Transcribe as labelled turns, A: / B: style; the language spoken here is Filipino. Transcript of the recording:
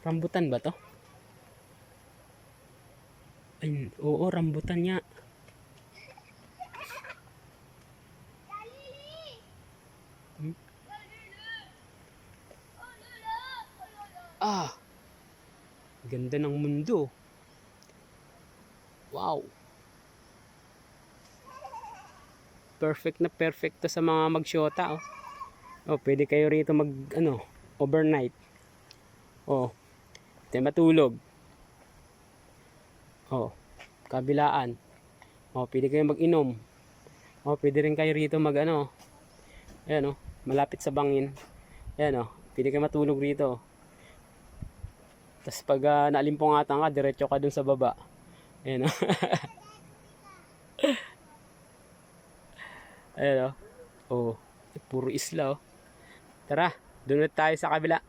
A: Rambutan ba to? Ay, oo, rambutan niya. Hmm? Ah, ganda ng mundo. Wow. Perfect na perfect to sa mga magsyota, oh. Oh, pwede kayo rito mag ano, overnight. Oh, tayo matulog. Oh, kabilaan. Oh, pwede kayo mag-inom. Oh, pwede rin kayo rito mag ano. Ayan oh, malapit sa bangin. Ayan oh, pwede kayo matulog rito. Tapos pag naalimpungatan ka, diretso ka dun sa baba. Ayan oh. Ayan oh. Oh, puro isla oh. Tara, doon tayo sa kabila.